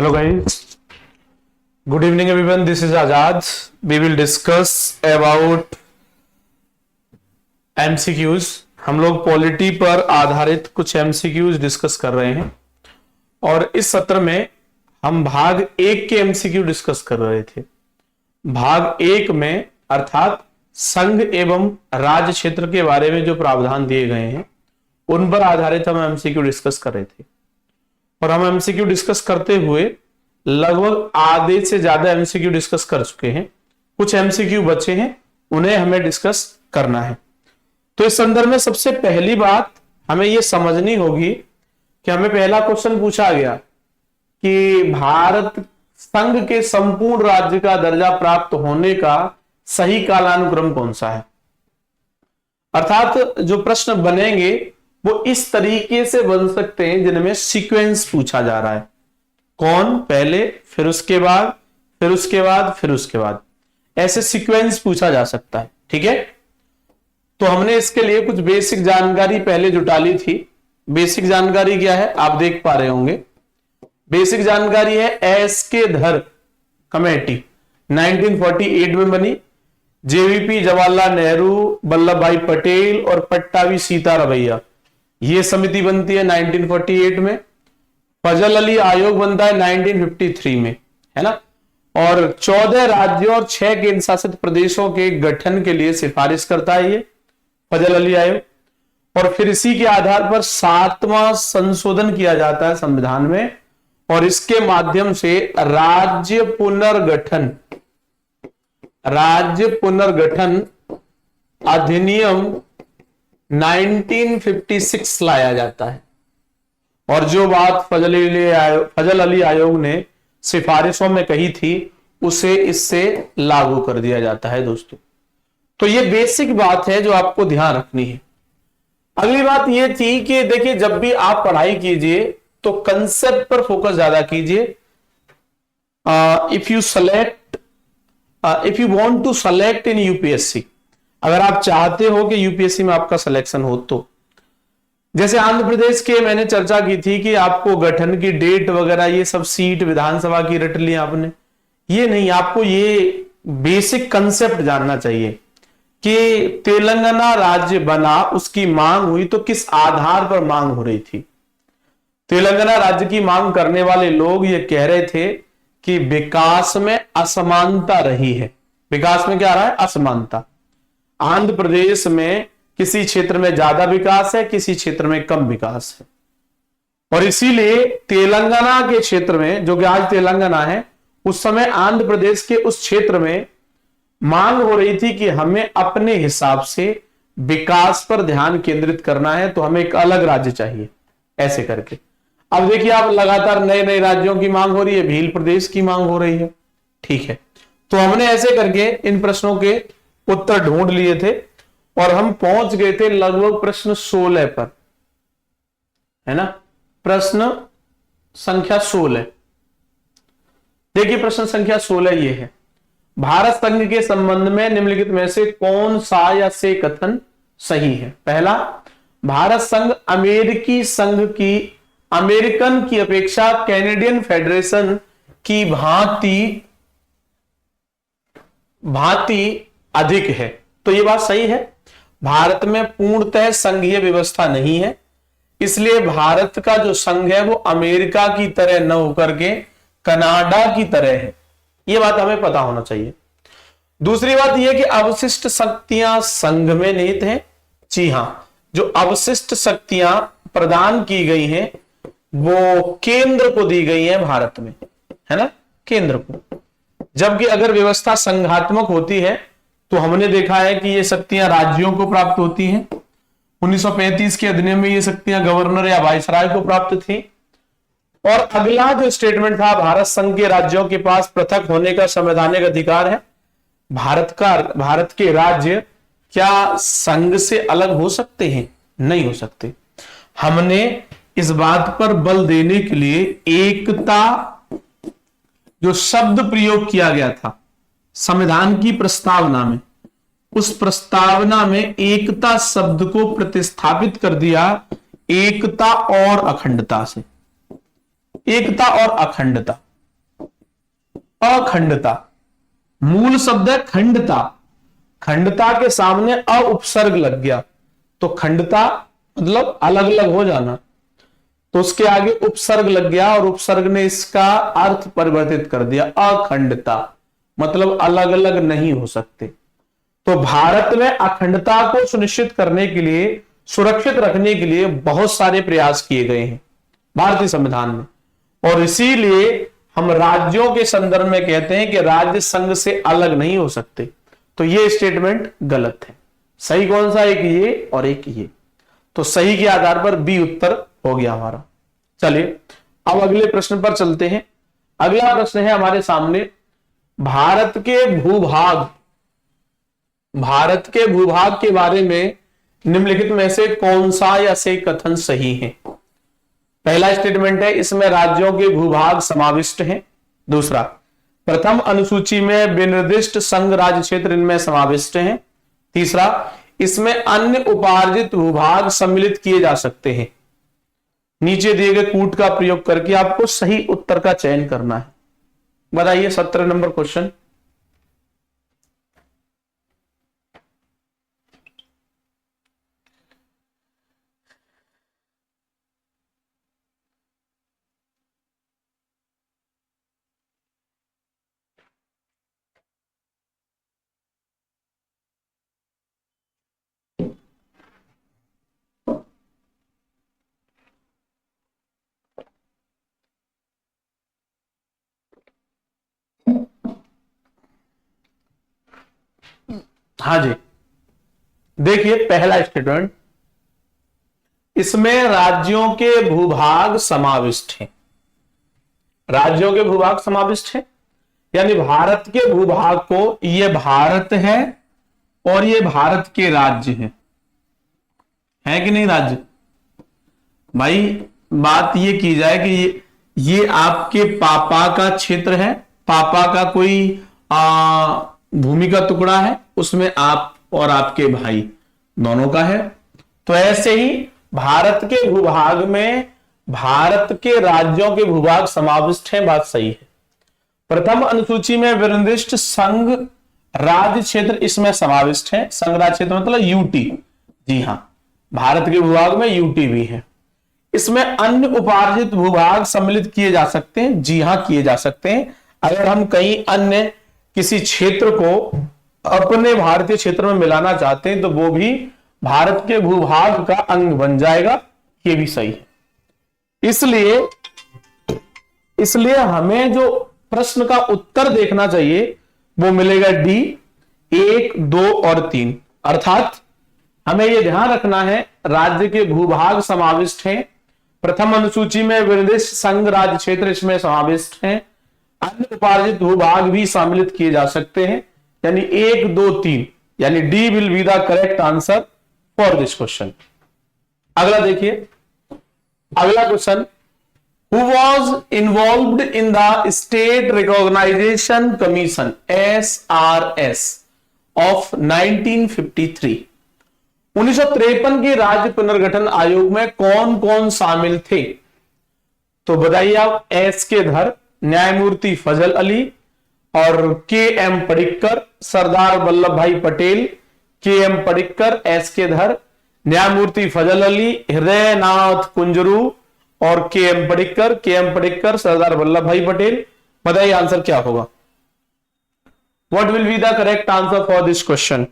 Hello guys, good evening everyone. This is Azad. We will discuss about MCQs. हम लोग polity पर आधारित कुछ MCQs डिस्कस कर रहे हैं और इस सत्र में हम भाग 1 के MCQ डिस्कस कर रहे थे। भाग 1 में अर्थात संघ एवं राज्य क्षेत्र के बारे में जो प्रावधान दिए गए हैं उन पर आधारित हम MCQ डिस्कस कर रहे थे और हम MCQ डिस्कस करते हुए लगभग आधे से ज्यादा MCQ डिस्कस कर चुके हैं। कुछ MCQ बचे हैं, उन्हें हमें डिस्कस करना है। तो इस संदर्भ में सबसे पहली बात हमें यह समझनी होगी कि हमें पहला क्वेश्चन पूछा गया कि भारत संघ के संपूर्ण राज्य का दर्जा प्राप्त होने का सही कालानुक्रम कौन सा है। अर्थात जो प्रश्न बनेंगे वो इस तरीके से बन सकते हैं जिनमें सीक्वेंस पूछा जा रहा है, कौन पहले फिर उसके बाद फिर उसके बाद फिर उसके बाद, ऐसे सीक्वेंस पूछा जा सकता है। ठीक है, तो हमने इसके लिए कुछ बेसिक जानकारी पहले जुटा ली थी। बेसिक जानकारी क्या है आप देख पा रहे होंगे। बेसिक जानकारी है एस.के. धर कमेटी 1948 में बनी। जेवीपी जवाहरलाल नेहरू, वल्लभ भाई पटेल और पट्टाभी सीतारमैया ये समिति बनती है 1948 में। फजल अली आयोग बनता है 1953 में, है ना। और 14 राज्यों और 6 केंद्र शासित प्रदेशों के गठन के लिए सिफारिश करता है ये फजल अली आयोग। और फिर इसी के आधार पर 7वां संशोधन किया जाता है संविधान में और इसके माध्यम से राज्य पुनर्गठन अधिनियम 1956 लाया जाता है। और जो बात फजल अली आयोग ने सिफारिशों में कही थी उसे इससे लागू कर दिया जाता है दोस्तों। तो ये बेसिक बात है जो आपको ध्यान रखनी है। अगली बात ये थी कि देखिए जब भी आप पढ़ाई कीजिए तो कंसेप्ट पर फोकस ज्यादा कीजिए। If you want to select in UPSC, अगर आप चाहते हो कि यूपीएससी में आपका सिलेक्शन हो तो जैसे आंध्र प्रदेश के मैंने चर्चा की थी कि आपको गठन की डेट वगैरह ये सब सीट विधानसभा की रट ली आपने, ये नहीं, आपको ये बेसिक कंसेप्ट जानना चाहिए कि तेलंगाना राज्य बना, उसकी मांग हुई तो किस आधार पर मांग हो रही थी। तेलंगाना राज्य की मांग करने वाले लोग ये कह रहे थे कि विकास में असमानता रही है। विकास में क्या रहा है? असमानता। आंध्र प्रदेश में किसी क्षेत्र में ज्यादा विकास है, किसी क्षेत्र में कम विकास है और इसीलिए तेलंगाना के क्षेत्र में, जो कि आज तेलंगाना है, उस समय आंध्र प्रदेश के उस क्षेत्र में मांग हो रही थी कि हमें अपने हिसाब से विकास पर ध्यान केंद्रित करना है, तो हमें एक अलग राज्य चाहिए, ऐसे करके। अब देखिए आप लगातार नए नए राज्यों की मांग हो रही है, भील प्रदेश की मांग हो रही है। ठीक है, तो हमने ऐसे करके इन प्रश्नों के उत्तर ढूंढ लिए थे और हम पहुंच गए थे लगभग प्रश्न 16 पर, है ना। प्रश्न संख्या 16, देखिए प्रश्न संख्या 16 ये है, भारत संघ के संबंध में निम्नलिखित में से कौन सा या से कथन सही है। पहला, भारत संघ अमेरिकन की अपेक्षा कैनेडियन फेडरेशन की भांति अधिक है। तो यह बात सही है। भारत में पूर्णतः संघीय व्यवस्था नहीं है, इसलिए भारत का जो संघ है वो अमेरिका की तरह न होकर के कनाडा की तरह है। यह बात हमें पता होना चाहिए। दूसरी बात यह कि अवशिष्ट शक्तियां संघ में निहित हैं। जी हां, जो अवशिष्ट शक्तियां प्रदान की गई हैं वो केंद्र को दी गई हैं भारत में, है ना, केंद्र को। जबकि अगर व्यवस्था संघात्मक होती है तो हमने देखा है कि ये शक्तियां राज्यों को प्राप्त होती हैं। 1935 के अधिनियम में ये शक्तियां गवर्नर या वाइसराय को प्राप्त थी। और अगला जो स्टेटमेंट था, भारत संघ के राज्यों के पास पृथक होने का संवैधानिक अधिकार है। भारत के राज्य क्या संघ से अलग हो सकते हैं? नहीं हो सकते। हमने इस बात पर बल देने के लिए एकता जो शब्द प्रयोग किया गया था संविधान की प्रस्तावना में, उस प्रस्तावना में एकता शब्द को प्रतिस्थापित कर दिया एकता और अखंडता से। एकता और अखंडता, अखंडता। मूल शब्द है खंडता, खंडता के सामने अ उपसर्ग लग गया तो खंडता मतलब अलग अलग हो जाना, तो उसके आगे उपसर्ग लग गया और उपसर्ग ने इसका अर्थ परिवर्तित कर दिया। अखंडता मतलब अलग अलग नहीं हो सकते। तो भारत में अखंडता को सुनिश्चित करने के लिए, सुरक्षित रखने के लिए बहुत सारे प्रयास किए गए हैं भारतीय संविधान में, और इसीलिए हम राज्यों के संदर्भ में कहते हैं कि राज्य संघ से अलग नहीं हो सकते। तो ये स्टेटमेंट गलत है। सही कौन सा? एक ये और एक ये। तो सही के आधार पर बी उत्तर हो गया हमारा। चलिए अब अगले प्रश्न पर चलते हैं। अगला प्रश्न है हमारे सामने, भारत के भूभाग, भारत के भूभाग के बारे में निम्नलिखित में से कौन सा या से कथन सही है? पहला स्टेटमेंट है इसमें राज्यों के भूभाग समाविष्ट हैं। दूसरा, प्रथम अनुसूची में विनिर्दिष्ट संघ राज्य क्षेत्र इनमें समाविष्ट हैं। तीसरा, इसमें अन्य उपार्जित भूभाग सम्मिलित किए जा सकते हैं। नीचे दिए गए कूट का प्रयोग करके आपको सही उत्तर का चयन करना है। बताइए 17 नंबर क्वेश्चन। हाँ जी, देखिए पहला स्टेटमेंट, इसमें राज्यों के भूभाग समाविष्ट हैं। राज्यों के भूभाग समाविष्ट हैं यानी भारत के भूभाग को, ये भारत है और ये भारत के राज्य हैं, है कि नहीं राज्य? भाई बात ये की जाए कि ये आपके पापा का क्षेत्र है, पापा का कोई भूमि का टुकड़ा है, उसमें आप और आपके भाई दोनों का है। तो ऐसे ही भारत के भूभाग में भारत के राज्यों के भूभाग समाविष्ट हैं, बात सही है। प्रथम अनुसूची में विनिर्दिष्ट संघ राज्य क्षेत्र इसमें समाविष्ट है। संघ राज्य क्षेत्र मतलब यूटी, जी हां, भारत के भूभाग में यूटी भी है। इसमें अन्य उपार्जित भूभाग सम्मिलित किए जा सकते हैं, जी हां किए जा सकते हैं। अगर हम कहीं अन्य किसी क्षेत्र को अपने भारतीय क्षेत्र में मिलाना चाहते हैं तो वो भी भारत के भूभाग का अंग बन जाएगा, ये भी सही है। इसलिए हमें जो प्रश्न का उत्तर देखना चाहिए वो मिलेगा डी 1, 2 और 3। अर्थात हमें यह ध्यान रखना है राज्य के भूभाग समाविष्ट हैं, प्रथम अनुसूची में विनिर्दिष्ट संघ राज्य क्षेत्र इसमें समाविष्ट हैं, अन्य उपार्जित भूभाग भी सम्मिलित किए जा सकते हैं, यानी 1, 2, 3, यानी D will be the correct answer for this question. अगला देखिए, अगला question, Who was involved in the State Recognition Commission SRS of 1953? 1953 के राज्य पुनर्गठन आयोग में कौन कौन शामिल थे? तो बताइए आप, एस के धर, न्यायमूर्ति फजल अली और के एम पडिक्कर, सरदार वल्लभ भाई पटेल, के एम पडिक्कर, एस के धर, न्यायमूर्ति फजल अली, हृदयनाथ कुंजरू और के एम पडिक्कर, सरदार वल्लभ भाई पटेल। बताइए आंसर क्या होगा? What will be the correct answer for this question?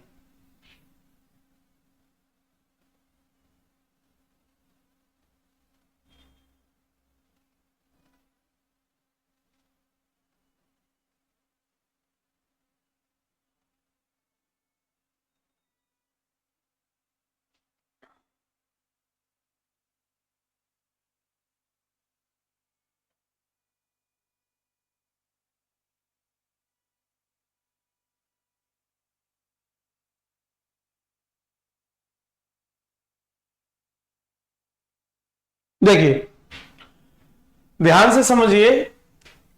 देखिए ध्यान से समझिए,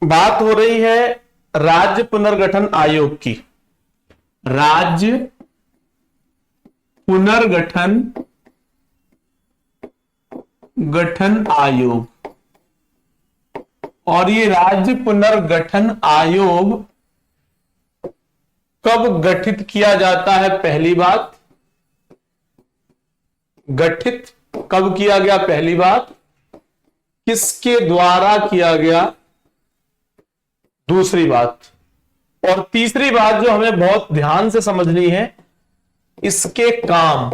बात हो रही है राज्य पुनर्गठन आयोग की। राज्य पुनर्गठन आयोग और ये राज्य पुनर्गठन आयोग कब गठित किया जाता है? पहली बात, गठित कब किया गया? पहली बात, किसके द्वारा किया गया? दूसरी बात, और तीसरी बात जो हमें बहुत ध्यान से समझनी है, इसके काम,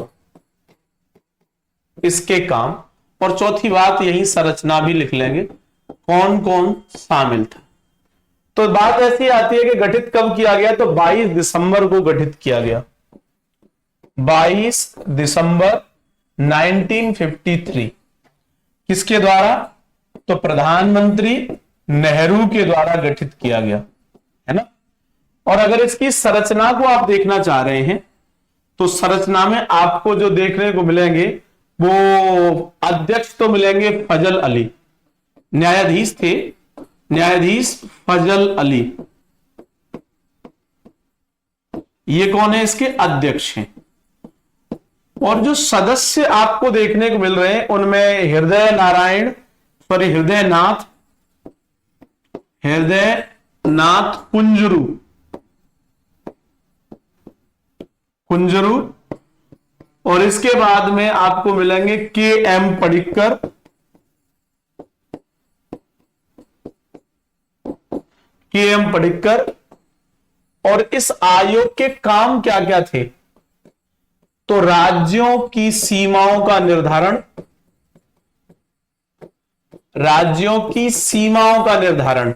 इसके काम। और चौथी बात, यही संरचना भी लिख लेंगे, कौन कौन शामिल था। तो बात ऐसी आती है कि गठित कब किया गया? तो 22 दिसंबर को गठित किया गया, 22 दिसंबर 1953। किसके द्वारा? तो प्रधानमंत्री नेहरू के द्वारा गठित किया गया, है ना। और अगर इसकी संरचना को आप देखना चाह रहे हैं तो संरचना में आपको जो देखने को मिलेंगे वो अध्यक्ष तो मिलेंगे फजल अली, न्यायाधीश थे, न्यायाधीश फजल अली, ये कौन है? इसके अध्यक्ष हैं। और जो सदस्य आपको देखने को मिल रहे हैं उनमें हृदय नारायण, सॉरी हृदय नाथ कुंजरू, और इसके बाद में आपको मिलेंगे के एम पडिक्कर, और इस आयोग के काम क्या क्या थे? तो राज्यों की सीमाओं का निर्धारण, राज्यों की सीमाओं का निर्धारण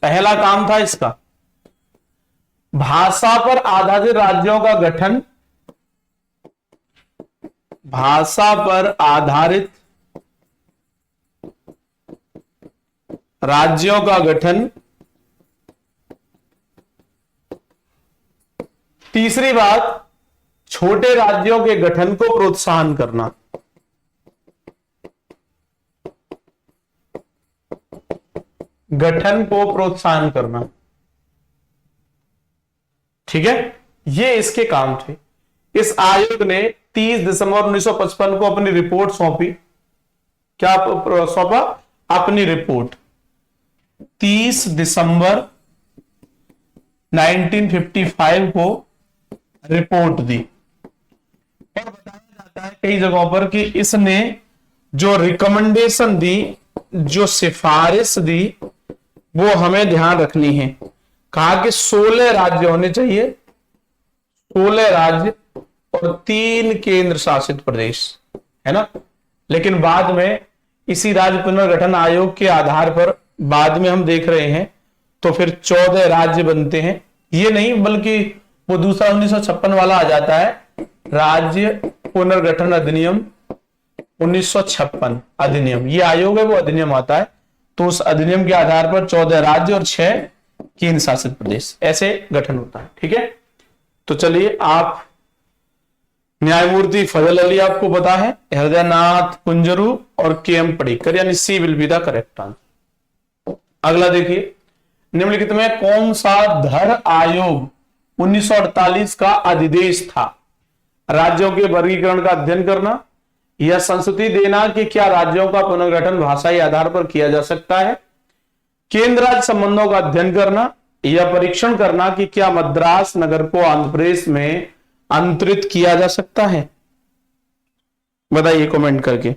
पहला काम था इसका। भाषा पर आधारित राज्यों का गठन, भाषा पर आधारित राज्यों का गठन। तीसरी बात, छोटे राज्यों के गठन को प्रोत्साहन करना, गठन को प्रोत्साहन करना, ठीक है। ये इसके काम थे। इस आयोग ने 30 दिसंबर 1955 को अपनी रिपोर्ट सौंपी। क्या सौंपा? अपनी रिपोर्ट। 30 दिसंबर 1955 को रिपोर्ट दी। और बताया जाता है कई जगहों पर कि इसने जो रिकमेंडेशन दी, जो सिफारिश दी, वो हमें ध्यान रखनी है। कहा कि 16 राज्य होने चाहिए, 16 राज्य और 3 केंद्र शासित प्रदेश, है ना। लेकिन बाद में इसी राज्य पुनर्गठन आयोग के आधार पर बाद में हम देख रहे हैं तो फिर 14 राज्य बनते हैं। ये नहीं बल्कि वो दूसरा 1956 वाला आ जाता है, राज्य पुनर्गठन अधिनियम 1956 अधिनियम, ये आयोग है वो अधिनियम आता है। तो उस अधिनियम के आधार पर 14 राज्य और 6 केंद्र शासित प्रदेश, ऐसे गठन होता है, ठीक है। तो चलिए, आप न्यायमूर्ति फजल अली आपको पता है, हृदयनाथ कुंजरू और के एम पडिक्कर, यानी C will be the correct answer. अगला देखिए, निम्नलिखित में कौन सा धर आयोग 1948 का अधिदेश था? राज्यों के वर्गीकरण का अध्ययन करना, यह संस्तुति देना कि क्या राज्यों का पुनर्गठन भाषाई आधार पर किया जा सकता है, केंद्र राज्य संबंधों का अध्ययन करना, यह परीक्षण करना कि क्या मद्रास नगर को आंध्र प्रदेश में अंतरित किया जा सकता है। बताइए कमेंट करके।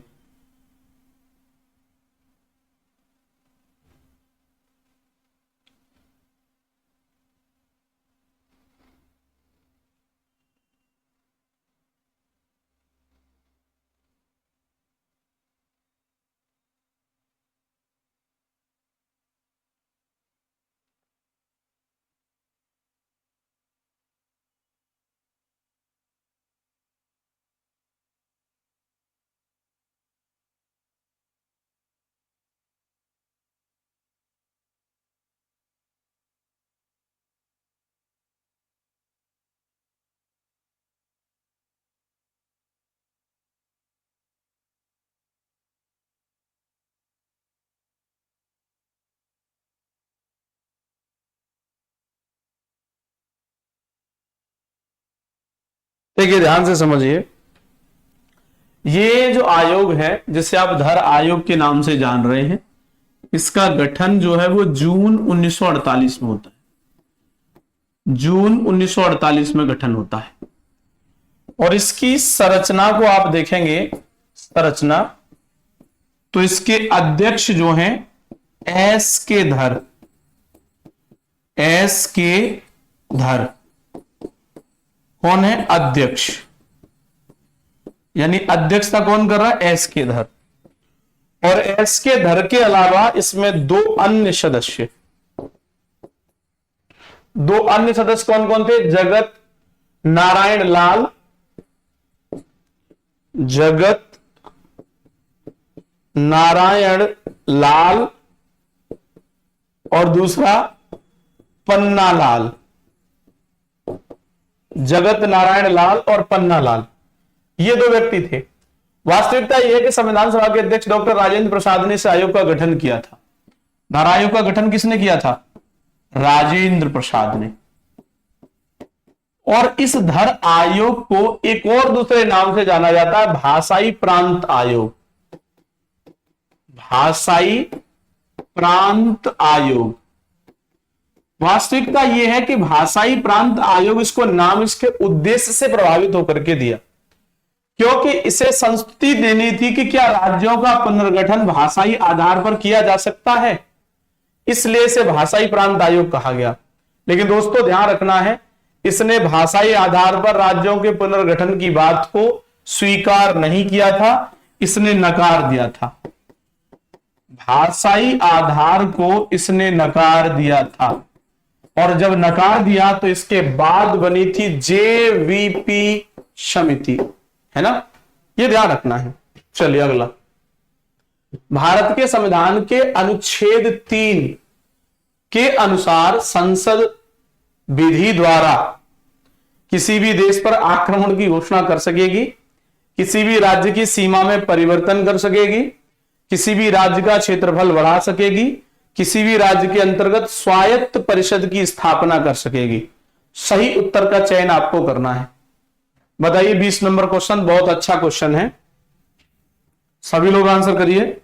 देखिए ध्यान से समझिए, ये जो आयोग है जिसे आप धर आयोग के नाम से जान रहे हैं, इसका गठन जो है वो जून 1948 में होता है। जून 1948 में गठन होता है। और इसकी संरचना को आप देखेंगे, संरचना, तो इसके अध्यक्ष जो हैं एस के धर, एस के धर कौन है? अध्यक्ष, यानी अध्यक्षता कौन कर रहा है? एस के धर। और एस के धर के अलावा इसमें दो अन्य सदस्य कौन कौन थे? जगत नारायण लाल, जगत नारायण लाल और दूसरा पन्ना लाल। जगत नारायण लाल और पन्ना लाल, ये दो व्यक्ति थे। वास्तविकता यह है कि संविधान सभा के अध्यक्ष डॉक्टर राजेंद्र प्रसाद ने इस आयोग का गठन किया था। धर आयोग का गठन किसने किया था? राजेंद्र प्रसाद ने। और इस धर आयोग को एक और दूसरे नाम से जाना जाता है, भाषाई प्रांत आयोग। भाषाई प्रांत आयोग। वास्तविकता यह है कि भाषाई प्रांत आयोग इसको नाम इसके उद्देश्य से प्रभावित होकर के दिया, क्योंकि इसे संस्तुति देनी थी कि क्या राज्यों का पुनर्गठन भाषाई आधार पर किया जा सकता है, इसलिए इसे भाषाई प्रांत आयोग कहा गया। लेकिन दोस्तों ध्यान रखना है, इसने भाषाई आधार पर राज्यों के पुनर्गठन की बात को स्वीकार नहीं किया था, इसने नकार दिया था। भाषाई आधार को इसने नकार दिया था, और जब नकार दिया तो इसके बाद बनी थी जेवीपी समिति, है ना, ये ध्यान रखना है। चलिए अगला, भारत के संविधान के अनुच्छेद 3 के अनुसार संसद विधि द्वारा किसी भी देश पर आक्रमण की घोषणा कर सकेगी, किसी भी राज्य की सीमा में परिवर्तन कर सकेगी, किसी भी राज्य का क्षेत्रफल बढ़ा सकेगी, किसी भी राज्य के अंतर्गत स्वायत्त परिषद की स्थापना कर सकेगी। सही उत्तर का चयन आपको करना है। बताइए 20 नंबर क्वेश्चन, बहुत अच्छा क्वेश्चन है, सभी लोग आंसर करिए।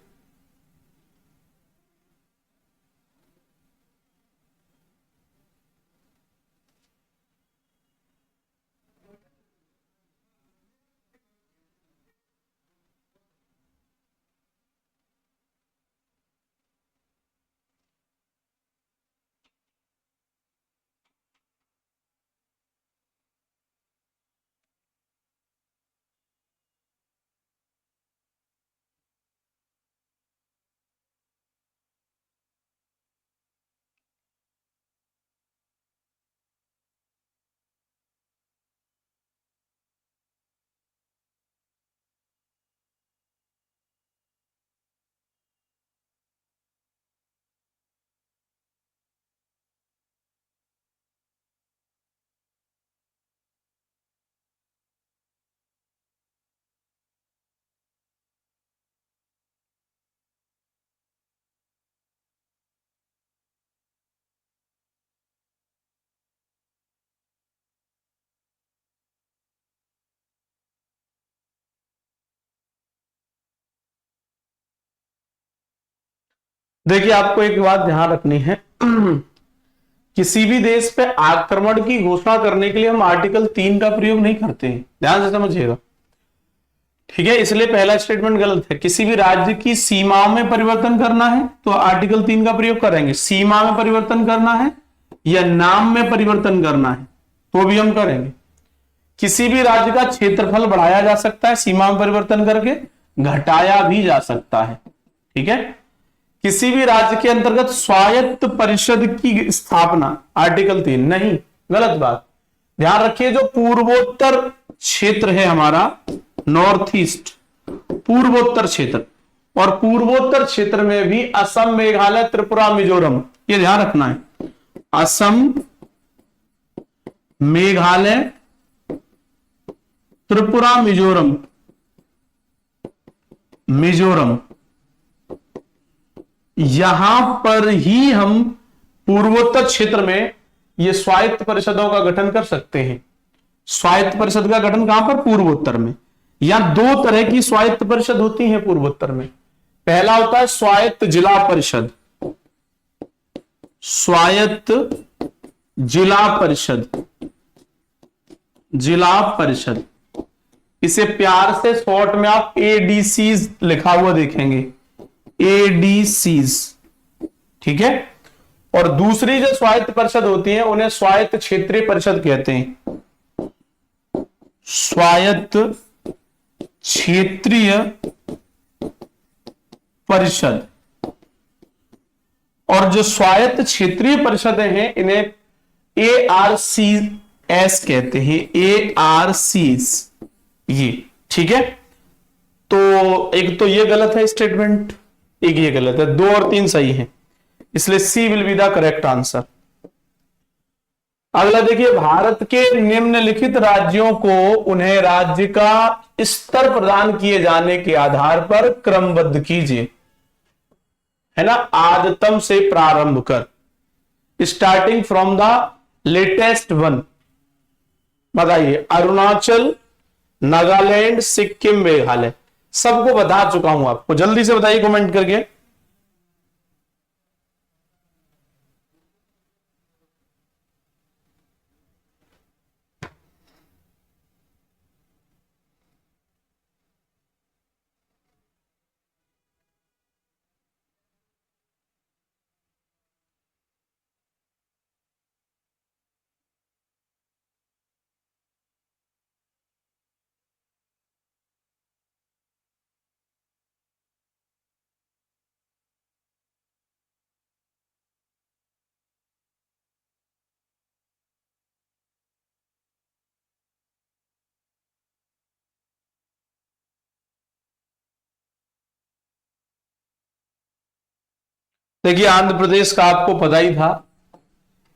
देखिए आपको एक बात ध्यान रखनी है, किसी भी देश पे आक्रमण की घोषणा करने के लिए हम आर्टिकल 3 का प्रयोग नहीं करते हैं, ध्यान से समझिएगा, ठीक है। इसलिए पहला स्टेटमेंट गलत है। किसी भी राज्य की सीमाओं में परिवर्तन करना है तो आर्टिकल 3 का प्रयोग करेंगे। सीमा में परिवर्तन करना है या नाम में परिवर्तन करना है तो भी हम करेंगे। किसी भी राज्य का क्षेत्रफल बढ़ाया जा सकता है सीमा में परिवर्तन करके, घटाया भी जा सकता है, ठीक है। किसी भी राज्य के अंतर्गत स्वायत्त परिषद की स्थापना, आर्टिकल 3 नहीं, गलत बात। ध्यान रखिए जो पूर्वोत्तर क्षेत्र है हमारा, नॉर्थ ईस्ट पूर्वोत्तर क्षेत्र, और पूर्वोत्तर क्षेत्र में भी असम, मेघालय, त्रिपुरा, मिजोरम, ये ध्यान रखना है। असम, मेघालय, त्रिपुरा, मिजोरम, यहां पर ही हम पूर्वोत्तर क्षेत्र में ये स्वायत्त परिषदों का गठन कर सकते हैं। स्वायत्त परिषद का गठन कहां पर? पूर्वोत्तर में। या दो तरह की स्वायत्त परिषद होती हैं पूर्वोत्तर में। पहला होता है स्वायत्त जिला परिषद, स्वायत्त जिला परिषद, जिला परिषद, इसे प्यार से शॉर्ट में आप एडीसीज लिखा हुआ देखेंगे, एडीसीज, ठीक है। और दूसरी जो स्वायत्त परिषद होती है उन्हें स्वायत्त क्षेत्रीय परिषद कहते हैं, स्वायत्त क्षेत्रीय परिषद। और जो स्वायत्त क्षेत्रीय परिषदें हैं इन्हें ARCS कहते हैं, ARCs, ये, ठीक है। तो एक तो ये गलत है स्टेटमेंट, एक ये गलत है, 2 और 3 सही है, इसलिए C will be the correct answer. अगला देखिए, भारत के निम्नलिखित राज्यों को उन्हें राज्य का स्तर प्रदान किए जाने के आधार पर क्रमबद्ध कीजिए, है ना, आद्यतम से प्रारंभ कर, starting from the latest one. बताइए, अरुणाचल, नागालैंड, सिक्किम, मेघालय, सबको बता चुका हूं आपको, जल्दी से बताइए कमेंट करके। देखिए, आंध्र प्रदेश का आपको पता ही था,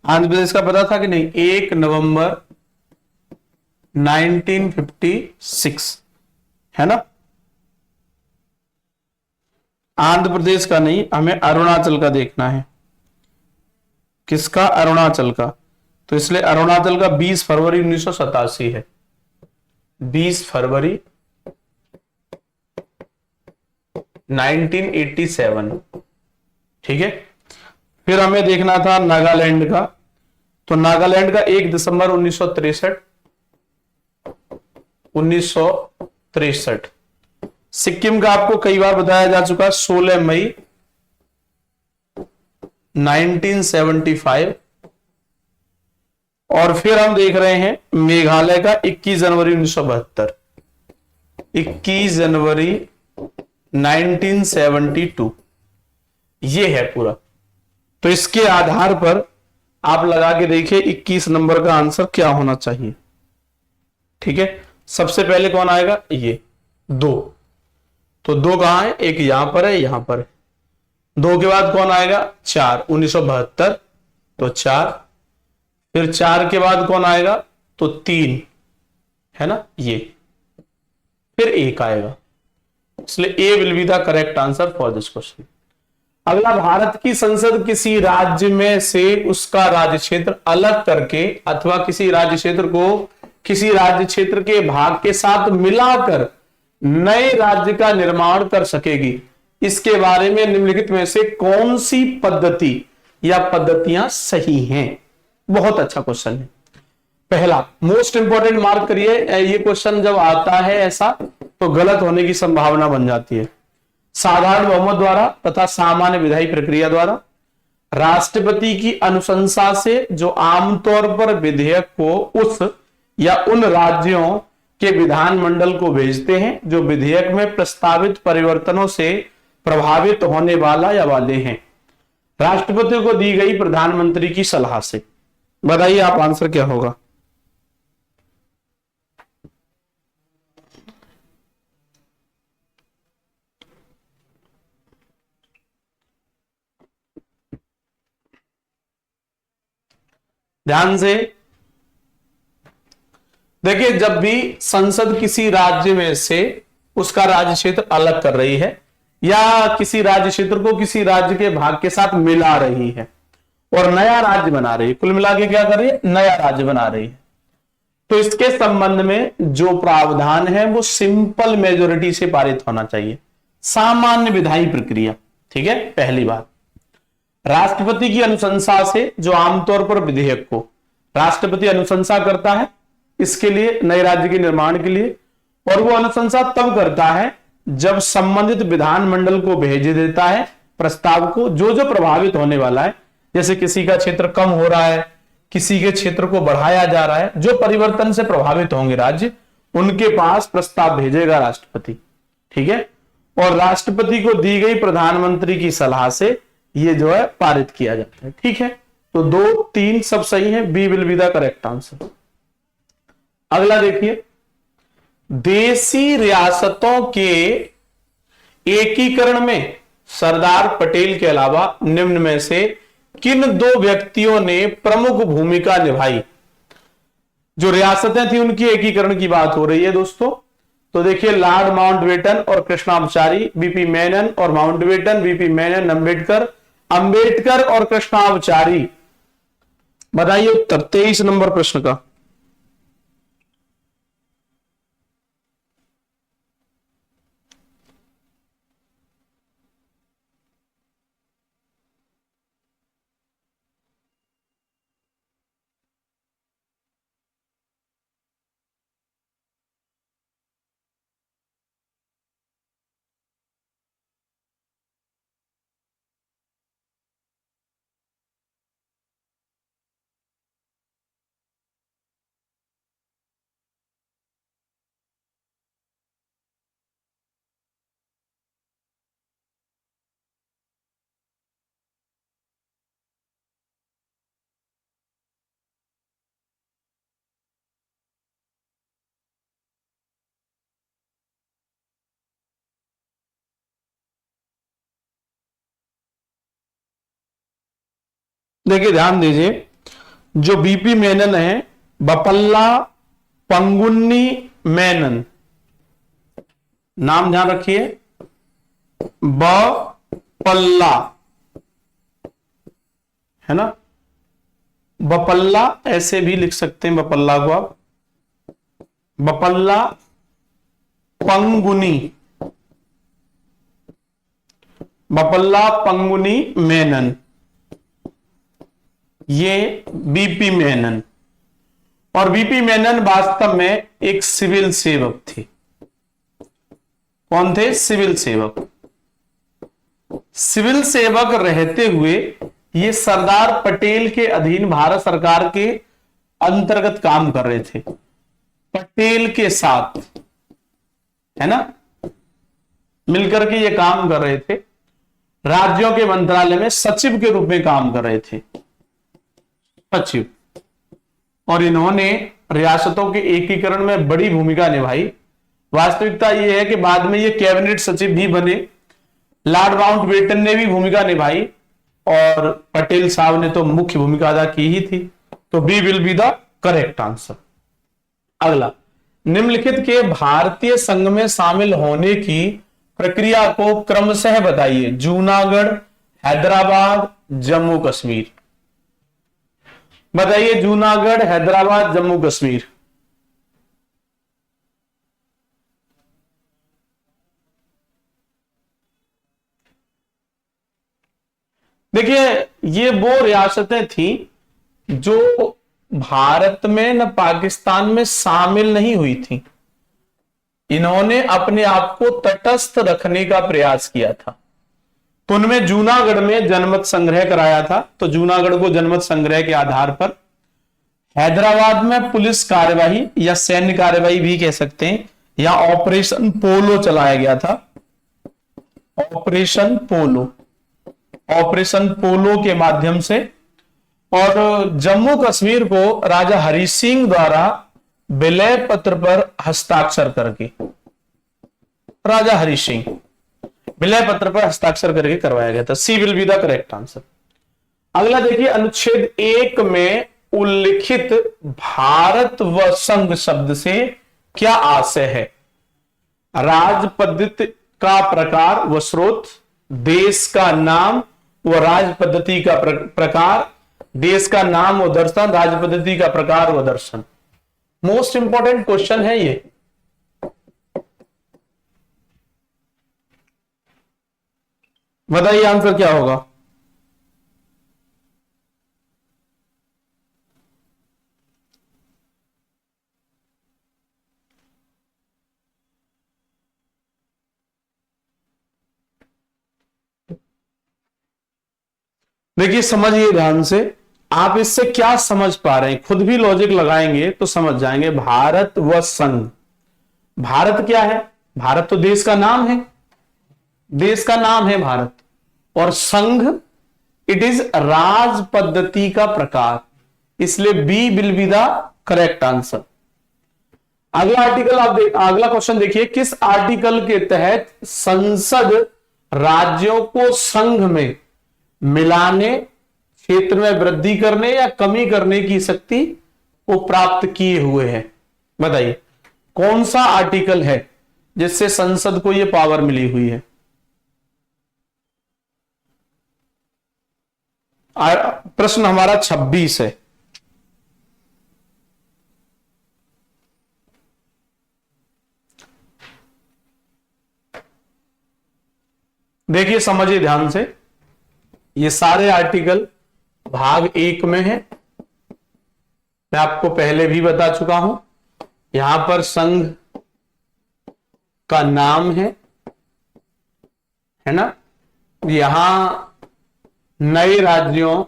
आंध्र प्रदेश का पता था कि नहीं, 1 नवंबर 1956, है ना। आंध्र प्रदेश का नहीं, हमें अरुणाचल का देखना है। किसका? अरुणाचल का। तो इसलिए अरुणाचल का 20 फरवरी 1987 है, 20 फरवरी 1987, ठीक है। फिर हमें देखना था नागालैंड का, तो नागालैंड का 1 दिसंबर 1963। सिक्किम का आपको कई बार बताया जा चुका, 16 मई 1975। और फिर हम देख रहे हैं मेघालय का 21 जनवरी 1972, 21 जनवरी 1972, ये है पूरा। तो इसके आधार पर आप लगा के देखिए 21 नंबर का आंसर क्या होना चाहिए, ठीक है। सबसे पहले कौन आएगा? ये 2, तो 2 कहां है? एक यहां पर है, यहां पर है। 2 के बाद कौन आएगा? 4, 1972, तो 4। फिर 4 के बाद कौन आएगा? तो 3, है ना, ये। फिर 1 आएगा, इसलिए A will be the correct answer for this question. अगला, भारत की संसद किसी राज्य में से उसका राज्य क्षेत्र अलग करके अथवा किसी राज्य क्षेत्र को किसी राज्य क्षेत्र के भाग के साथ मिलाकर नए राज्य का निर्माण कर सकेगी, इसके बारे में निम्नलिखित में से कौन सी पद्धति या पद्धतियां सही हैं? बहुत अच्छा क्वेश्चन है। पहला, मोस्ट इंपॉर्टेंट, मार्क करिए, ये क्वेश्चन जब आता है ऐसा तो गलत होने की संभावना बन जाती है। साधारण बहुमत द्वारा तथा सामान्य विधायी प्रक्रिया द्वारा, राष्ट्रपति की अनुशंसा से जो आमतौर पर विधेयक को उस या उन राज्यों के विधानमंडल को भेजते हैं जो विधेयक में प्रस्तावित परिवर्तनों से प्रभावित होने वाला या वाले हैं, राष्ट्रपति को दी गई प्रधानमंत्री की सलाह से। बताइए आप, आंसर क्या होगा? ध्यान से देखिए, जब भी संसद किसी राज्य में से उसका राज्य क्षेत्र अलग कर रही है या किसी राज्य क्षेत्र को किसी राज्य के भाग के साथ मिला रही है और नया राज्य बना रही है, कुल मिला के क्या कर रही है? नया राज्य बना रही है। तो इसके संबंध में जो प्रावधान है वो सिंपल मेजोरिटी से पारित होना चाहिए, सामान्य विधायी प्रक्रिया। ठीक है, पहली बात। राष्ट्रपति की अनुशंसा से, जो आमतौर पर विधेयक को राष्ट्रपति अनुशंसा करता है इसके लिए, नए राज्य के निर्माण के लिए, और वो अनुशंसा तब करता है जब संबंधित विधानमंडल को भेज देता है प्रस्ताव को, जो जो प्रभावित होने वाला है, जैसे किसी का क्षेत्र कम हो रहा है, किसी के क्षेत्र को बढ़ाया जा रहा है, जो परिवर्तन से प्रभावित होंगे राज्य, उनके पास प्रस्ताव भेजेगा राष्ट्रपति। ठीक है, और राष्ट्रपति को दी गई प्रधानमंत्री की सलाह से ये जो है पारित किया जाता है। ठीक है, तो 2, 3 सब सही है, B will be the correct answer. अगला देखिए, देशी रियासतों के एकीकरण में सरदार पटेल के अलावा निम्न में से किन 2 व्यक्तियों ने प्रमुख भूमिका निभाई? जो रियासतें थी उनकी एकीकरण की बात हो रही है दोस्तों। तो देखिए, लॉर्ड माउंटबेटन और कृष्णाचारी, बीपी मेनन और माउंटबेटन, बीपी मेनन, अंबेडकर, अंबेडकर और कृष्णाचारी। बताइए उत्तर 23 नंबर प्रश्न का। देखिए ध्यान दीजिए, जो बीपी मेनन है, बपल्ला पंगुन्नी मेनन, नाम ध्यान रखिए, बपल्ला, है ना, बपल्ला ऐसे भी लिख सकते हैं बपल्ला को आप, बपल्ला पंगुनी, बपल्ला पंगुनी मेनन, ये बीपी मेनन। और बीपी मेनन वास्तव में एक सिविल सेवक थे। कौन थे? सिविल सेवक। सिविल सेवक रहते हुए ये सरदार पटेल के अधीन भारत सरकार के अंतर्गत काम कर रहे थे, पटेल के साथ, है ना, मिलकर के ये काम कर रहे थे। राज्यों के मंत्रालय में सचिव के रूप में काम कर रहे थे, सचिव। और इन्होंने रियासतों के एकीकरण में बड़ी भूमिका निभाई। वास्तविकता यह है कि बाद में ये कैबिनेट सचिव भी बने, लॉर्ड माउंटबेटन ने भी भूमिका निभाई और पटेल साहब ने तो मुख्य भूमिका अदा की ही थी। तो B will be the correct answer. अगला, निम्नलिखित के भारतीय संघ में शामिल होने की प्रक्रिया को क्रमशः बताइए। जूनागढ़, हैदराबाद, जम्मू कश्मीर। बताइए, जूनागढ़, हैदराबाद, जम्मू कश्मीर। देखिए, ये वो रियासतें थी जो भारत में न पाकिस्तान में शामिल नहीं हुई थी। इन्होंने अपने आप को तटस्थ रखने का प्रयास किया था। तो उनमें जूनागढ़ में जनमत संग्रह कराया था, तो जूनागढ़ को जनमत संग्रह के आधार पर। हैदराबाद में पुलिस कार्यवाही या सैन्य कार्यवाही भी कह सकते हैं, या ऑपरेशन पोलो चलाया गया था, ऑपरेशन पोलो, ऑपरेशन पोलो के माध्यम से। और जम्मू कश्मीर को राजा हरि सिंह द्वारा विलय पत्र पर हस्ताक्षर करके, राजा हरि सिंह विलय पत्र पर हस्ताक्षर करके करवाया गया था। C will be the correct answer. अगला देखिए, अनुच्छेद 1 में उल्लिखित भारत व संघ शब्द से क्या आशय है? राज पद्धति का प्रकार व स्रोत, देश का नाम व राज पद्धति का प्रकार, देश का नाम व दर्शन, राज पद्धति का प्रकार व दर्शन। मोस्ट इंपॉर्टेंट क्वेश्चन है ये। बताइए आंसर क्या होगा। देखिए समझिए ध्यान से, आप इससे क्या समझ पा रहे हैं, खुद भी लॉजिक लगाएंगे तो समझ जाएंगे। भारत व संघ, भारत क्या है, भारत तो देश का नाम है, देश का नाम है भारत। और संघ, इट इज राज पद्धति का प्रकार, इसलिए B will be the correct answer. अगला आर्टिकल आप अगला क्वेश्चन देखिए, किस आर्टिकल के तहत संसद राज्यों को संघ में मिलाने, क्षेत्र में वृद्धि करने या कमी करने की शक्ति को प्राप्त किए हुए है। बताइए कौन सा आर्टिकल है जिससे संसद को यह पावर मिली हुई है। प्रश्न हमारा 26 है। देखिए समझिए ध्यान से, ये सारे आर्टिकल भाग 1 में है। मैं आपको पहले भी बता चुका हूं, यहां पर संघ का नाम है ना, यहां नए राज्यों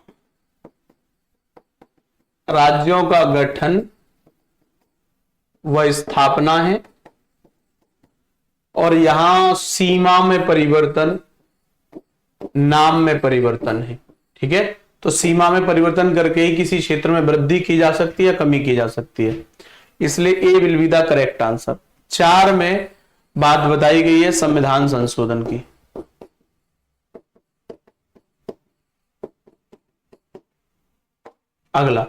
का गठन व स्थापना है, और यहां सीमा में परिवर्तन, नाम में परिवर्तन है। ठीक है, तो सीमा में परिवर्तन करके ही किसी क्षेत्र में वृद्धि की जा सकती है या कमी की जा सकती है, इसलिए A will be the correct answer. 4 में बात बताई गई है संविधान संशोधन की। अगला,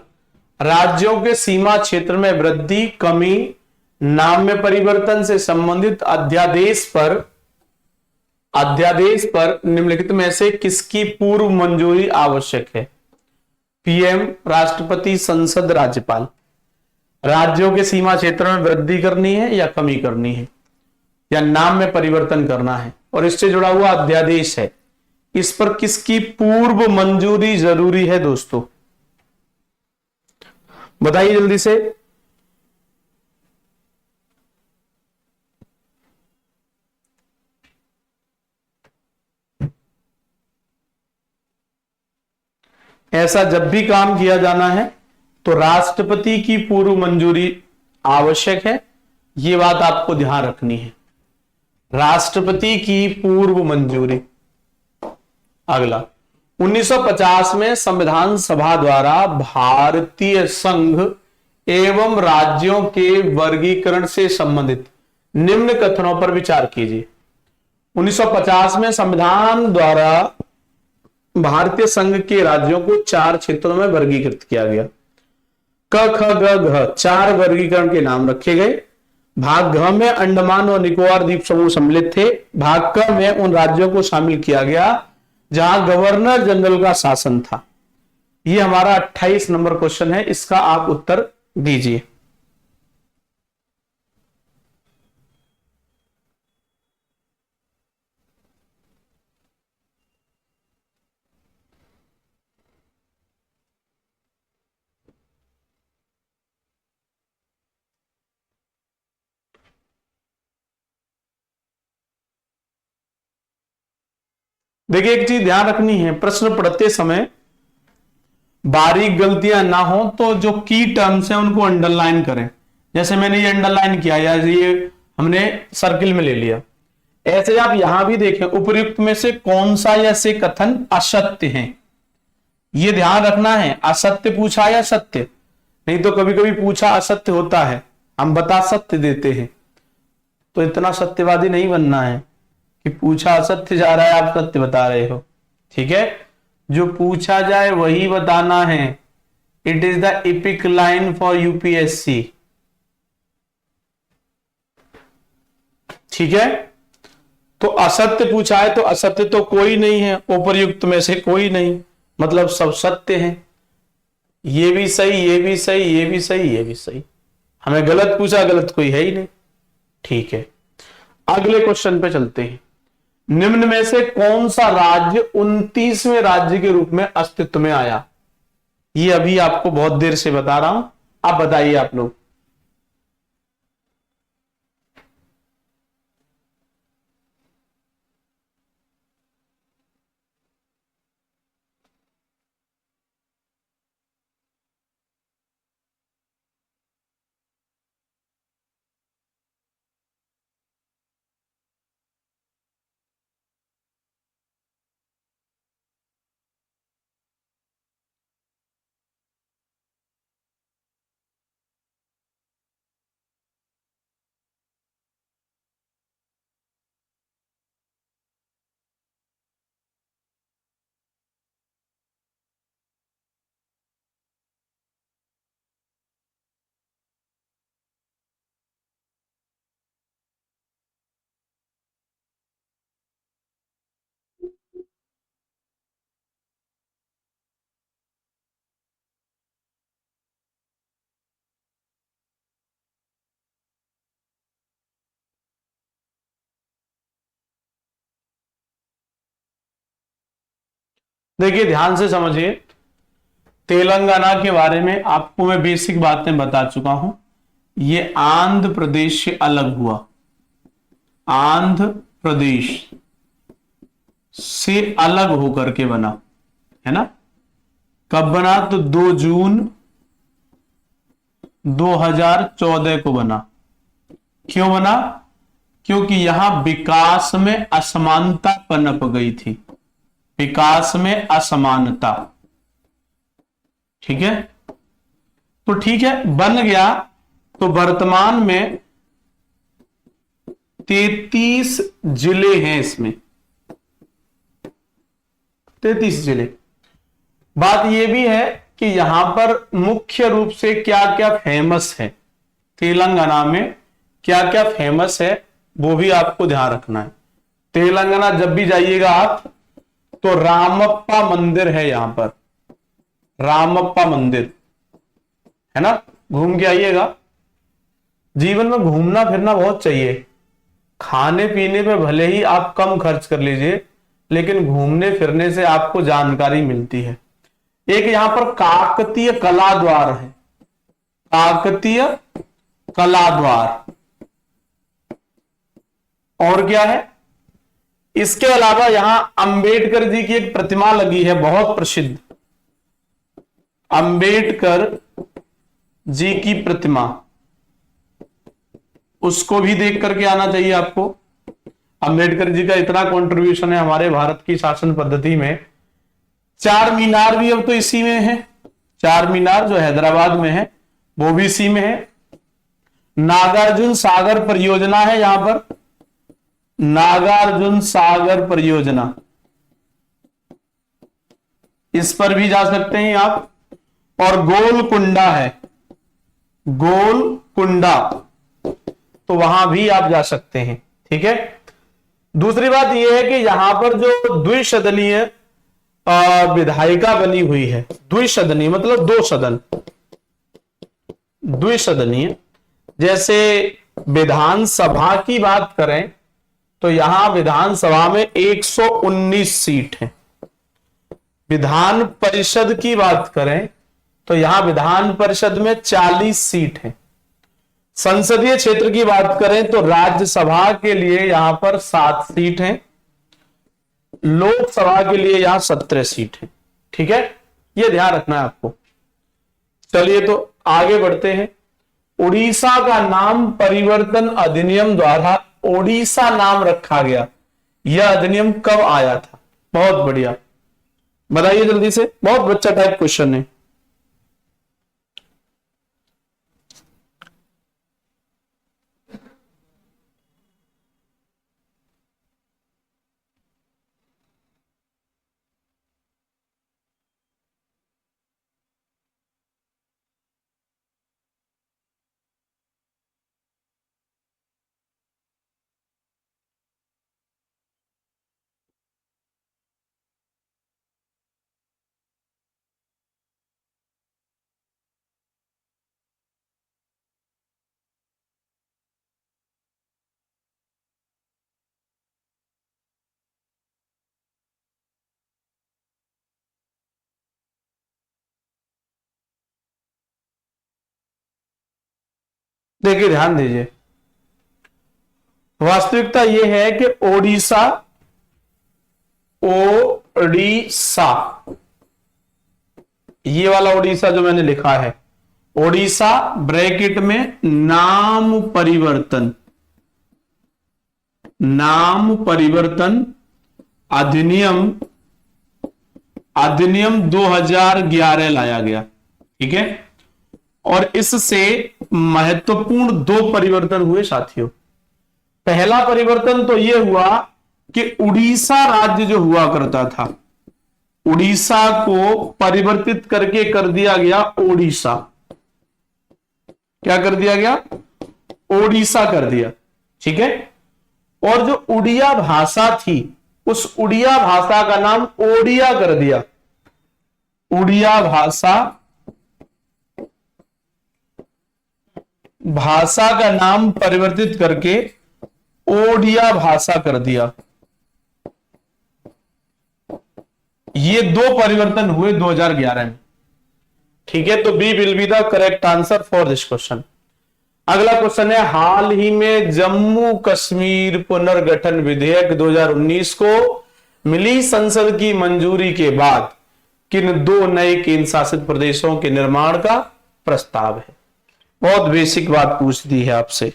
राज्यों के सीमा क्षेत्र में वृद्धि, कमी, नाम में परिवर्तन से संबंधित अध्यादेश पर निम्नलिखित में से किसकी पूर्व मंजूरी आवश्यक है। पीएम, राष्ट्रपति, संसद, राज्यपाल। राज्यों के सीमा क्षेत्र में वृद्धि करनी है या कमी करनी है, या नाम में परिवर्तन करना है, और इससे जुड़ा हुआ अध्यादेश है, इस पर किसकी पूर्व मंजूरी जरूरी है दोस्तों, बताइए जल्दी से। ऐसा जब भी काम किया जाना है तो राष्ट्रपति की पूर्व मंजूरी आवश्यक है, यह बात आपको ध्यान रखनी है, राष्ट्रपति की पूर्व मंजूरी। अगला, 1950 में संविधान सभा द्वारा भारतीय संघ एवं राज्यों के वर्गीकरण से संबंधित निम्न कथनों पर विचार कीजिए। 1950 में संविधान द्वारा भारतीय संघ के राज्यों को 4 क्षेत्रों में वर्गीकृत किया गया। क, ख, ग, घ 4 वर्गीकरण के नाम रखे गए। भाग घ में अंडमान और निकोबार द्वीप समूह सम्मिलित थे। भाग क में उन राज्यों को शामिल किया गया जहां गवर्नर जनरल का शासन था। यह हमारा 28 नंबर क्वेश्चन है, इसका आप उत्तर दीजिए। देखिए एक चीज ध्यान रखनी है, प्रश्न पढ़ते समय बारीक गलतियां ना हो तो जो की टर्म्स हैं उनको अंडरलाइन करें। जैसे मैंने ये अंडरलाइन किया या ये हमने सर्किल में ले लिया, ऐसे आप यहां भी देखें उपर्युक्त में से कौन सा या से कथन असत्य है, ये ध्यान रखना है। असत्य पूछा या सत्य, नहीं तो कभी कभी पूछा असत्य होता है, हम बता सत्य देते हैं, तो इतना सत्यवादी नहीं बनना है कि पूछा असत्य जा रहा है आप सत्य बता रहे हो। ठीक है, जो पूछा जाए वही बताना है। It is the epic line for UPSC. ठीक है, तो असत्य पूछा है तो असत्य तो कोई नहीं है, उपर्युक्त में से कोई नहीं, मतलब सब सत्य है। ये भी सही, ये भी सही, ये भी सही, ये भी सही। हमें गलत पूछा, गलत कोई है ही नहीं। ठीक है, अगले क्वेश्चन पे चलते हैं। निम्न में से कौन सा राज्य 29वें राज्य के रूप में अस्तित्व में आया? ये अभी आपको बहुत देर से बता रहा हूं, आप बताइए आप लोग। देखिए, ध्यान से समझिए। तेलंगाना के बारे में आपको मैं बेसिक बातें बता चुका हूं। ये आंध्र प्रदेश से अलग हुआ, आंध्र प्रदेश से अलग होकर के बना, है ना। कब बना? तो 2 जून 2014 को बना। क्यों बना? क्योंकि यहां विकास में असमानता पनप गई थी, विकास में असमानता। ठीक है, तो ठीक है, बन गया। तो वर्तमान में 33 जिले हैं इसमें, 33 जिले। बात यह भी है कि यहां पर मुख्य रूप से क्या क्या फेमस है, तेलंगाना में क्या क्या फेमस है, वो भी आपको ध्यान रखना है। तेलंगाना जब भी जाइएगा आप, तो रामप्पा मंदिर है यहां पर, रामप्पा मंदिर, है ना। घूम के आइएगा। जीवन में घूमना फिरना बहुत चाहिए। खाने पीने पे भले ही आप कम खर्च कर लीजिए, लेकिन घूमने फिरने से आपको जानकारी मिलती है। एक यहां पर काकतीय कला द्वार है, काकतीय कला द्वार। और क्या है? इसके अलावा यहां अंबेडकर जी की एक प्रतिमा लगी है, बहुत प्रसिद्ध, अंबेडकर जी की प्रतिमा। उसको भी देख करके आना चाहिए आपको। अंबेडकर जी का इतना कंट्रीब्यूशन है हमारे भारत की शासन पद्धति में। चार मीनार भी अब तो इसी में है, चार मीनार जो हैदराबाद में है वो भी इसी में है। नागार्जुन सागर परियोजना है यहां पर, नागार्जुन सागर परियोजना, इस पर भी जा सकते हैं आप। और गोलकुंडा है, गोलकुंडा, तो वहां भी आप जा सकते हैं। ठीक है। दूसरी बात यह है कि यहां पर जो द्विसदनीय विधायिका बनी हुई है, द्विसदनीय मतलब 2 सदन, द्विसदनीय। जैसे विधानसभा की बात करें तो यहां विधानसभा में 119 सीट है। विधान परिषद की बात करें तो यहां विधान परिषद में 40 सीट है। संसदीय क्षेत्र की बात करें तो राज्यसभा के लिए यहां पर 7 सीट है, लोकसभा के लिए यहां 17 सीट है। ठीक है, यह ध्यान रखना है आपको। चलिए तो आगे बढ़ते हैं। उड़ीसा का नाम परिवर्तन अधिनियम द्वारा ओडिशा नाम रखा गया, यह अधिनियम कब आया था? बहुत बढ़िया, बताइए जल्दी से, बहुत बच्चा टाइप क्वेश्चन है। देखिए ध्यान दीजिए, वास्तविकता यह है कि ओडिशा, ओडिशा, ये वाला ओडिशा जो मैंने लिखा है, ओडिशा ब्रैकेट में नाम परिवर्तन, नाम परिवर्तन अधिनियम, अधिनियम 2011 लाया गया। ठीक है, और इससे महत्वपूर्ण दो परिवर्तन हुए साथियों। पहला परिवर्तन तो यह हुआ कि उड़ीसा राज्य जो हुआ करता था, उड़ीसा को परिवर्तित करके कर दिया गया ओडिशा। क्या कर दिया गया? ओडिशा कर दिया। ठीक है, और जो उड़िया भाषा थी, उस उड़िया भाषा का नाम ओडिया कर दिया। उड़िया भाषा का नाम परिवर्तित करके ओडिया भाषा कर दिया। ये दो परिवर्तन हुए 2011 में। ठीक है, तो B will be the correct answer for this question. अगला क्वेश्चन है, हाल ही में जम्मू कश्मीर पुनर्गठन विधेयक 2019 को मिली संसद की मंजूरी के बाद किन दो नए केंद्र शासित प्रदेशों के निर्माण का प्रस्ताव है? बहुत बेसिक बात पूछ दी है आपसे।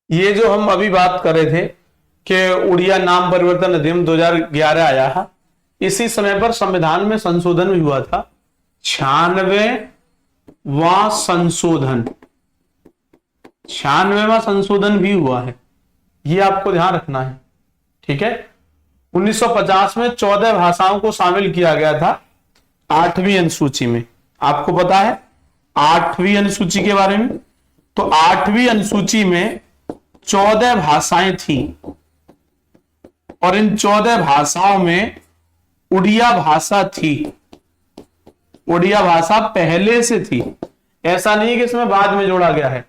ये जो हम अभी बात कर रहे थे कि उड़िया नाम परिवर्तन अधिनियम 2011 आया है, इसी समय पर संविधान में संशोधन भी हुआ था। 96वां संशोधन, 96वां संशोधन भी हुआ है, ये आपको ध्यान रखना है। ठीक है, 1950 में 14 भाषाओं को शामिल किया गया था 8वीं अनुसूची में। आपको पता है 8वीं अनुसूची के बारे में? तो 8वीं अनुसूची में 14 भाषाएं थी, और इन 14 भाषाओं में उड़िया भाषा थी। उड़िया भाषा पहले से थी, ऐसा नहीं है कि इसमें बाद में जोड़ा गया है।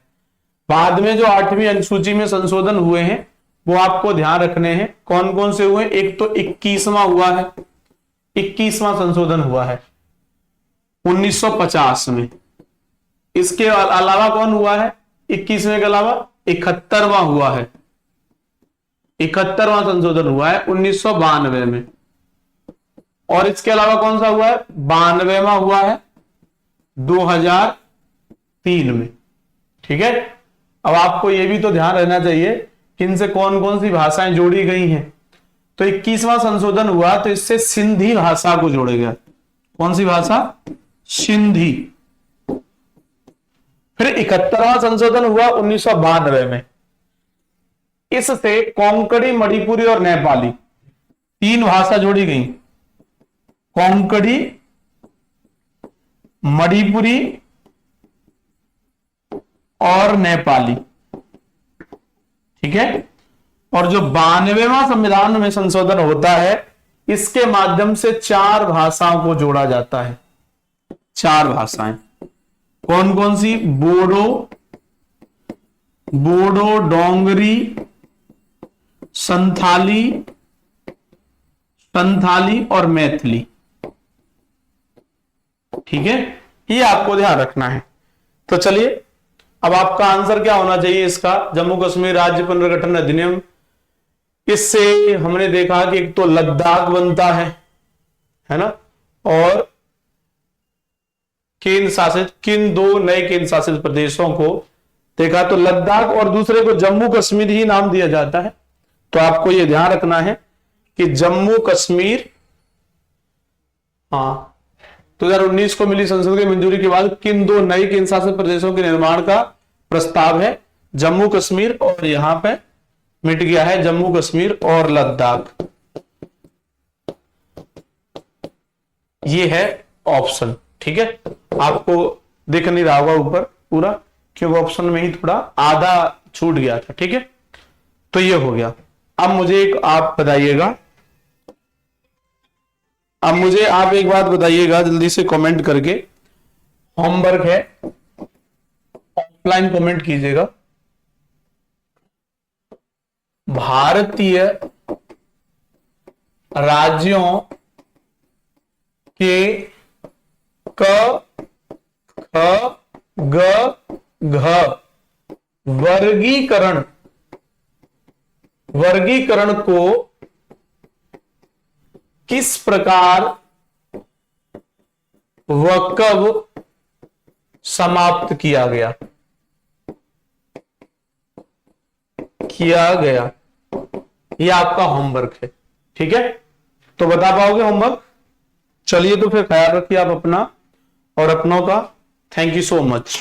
बाद में जो 8वीं अनुसूची में संशोधन हुए हैं वो आपको ध्यान रखने हैं। कौन कौन से हुए? एक तो 21वां हुआ है, 21वां संशोधन हुआ है 1950 में। इसके अलावा कौन हुआ है? 21वें के अलावा 71वां हुआ है, 71वां संशोधन हुआ है 1992 में। और इसके अलावा कौन सा हुआ है? 92वां हुआ है 2003 में। ठीक है, अब आपको यह भी तो ध्यान रहना चाहिए कि इनसे कौन कौन सी भाषाएं जोड़ी गई हैं। तो 21वां संशोधन हुआ तो इससे सिंधी भाषा को जोड़ा गया। कौन सी भाषा? सिंधी। फिर 71वां संशोधन हुआ 1992 में, इससे कोंकणी, मणिपुरी और नेपाली 3 भाषा जोड़ी गई। कोंकणी, मणिपुरी और नेपाली। ठीक है, और जो 92वां संविधान में संशोधन होता है, इसके माध्यम से 4 भाषाओं को जोड़ा जाता है। 4 भाषाएं कौन कौन सी? बोडो, डोंगरी, संथाली और मैथिली। ठीक है, ये आपको ध्यान रखना है। तो चलिए, अब आपका आंसर क्या होना चाहिए इसका? जम्मू कश्मीर राज्य पुनर्गठन अधिनियम, इससे हमने देखा कि एक तो लद्दाख बनता है ना, और केंद्र शासित, किन 2 नए केंद्र शासित प्रदेशों को देखा तो लद्दाख, और दूसरे को जम्मू कश्मीर ही नाम दिया जाता है। तो आपको यह ध्यान रखना है कि जम्मू कश्मीर, हाँ, 2019 को मिली संसद की मंजूरी के बाद किन दो नए केंद्र शासित प्रदेशों के निर्माण का प्रस्ताव है? जम्मू कश्मीर, और यहां पे मिट गया है जम्मू कश्मीर और लद्दाख। ये है ऑप्शन। ठीक है, आपको दिख नहीं रहा होगा ऊपर पूरा, क्योंकि ऑप्शन में ही थोड़ा आधा छूट गया था। ठीक है, तो ये हो गया। अब मुझे एक आप बताइएगा, अब मुझे आप एक बात बताइएगा जल्दी से कमेंट करके, होमवर्क है, ऑफलाइन कमेंट कीजिएगा। भारतीय राज्यों के क ख ग घ वर्गीकरण को किस प्रकार व कब समाप्त किया गया? यह आपका होमवर्क है। ठीक है, तो बता पाओगे होमवर्क? चलिए, तो फिर ख्याल रखिए आप अपना और अपनों का। Thank you so much.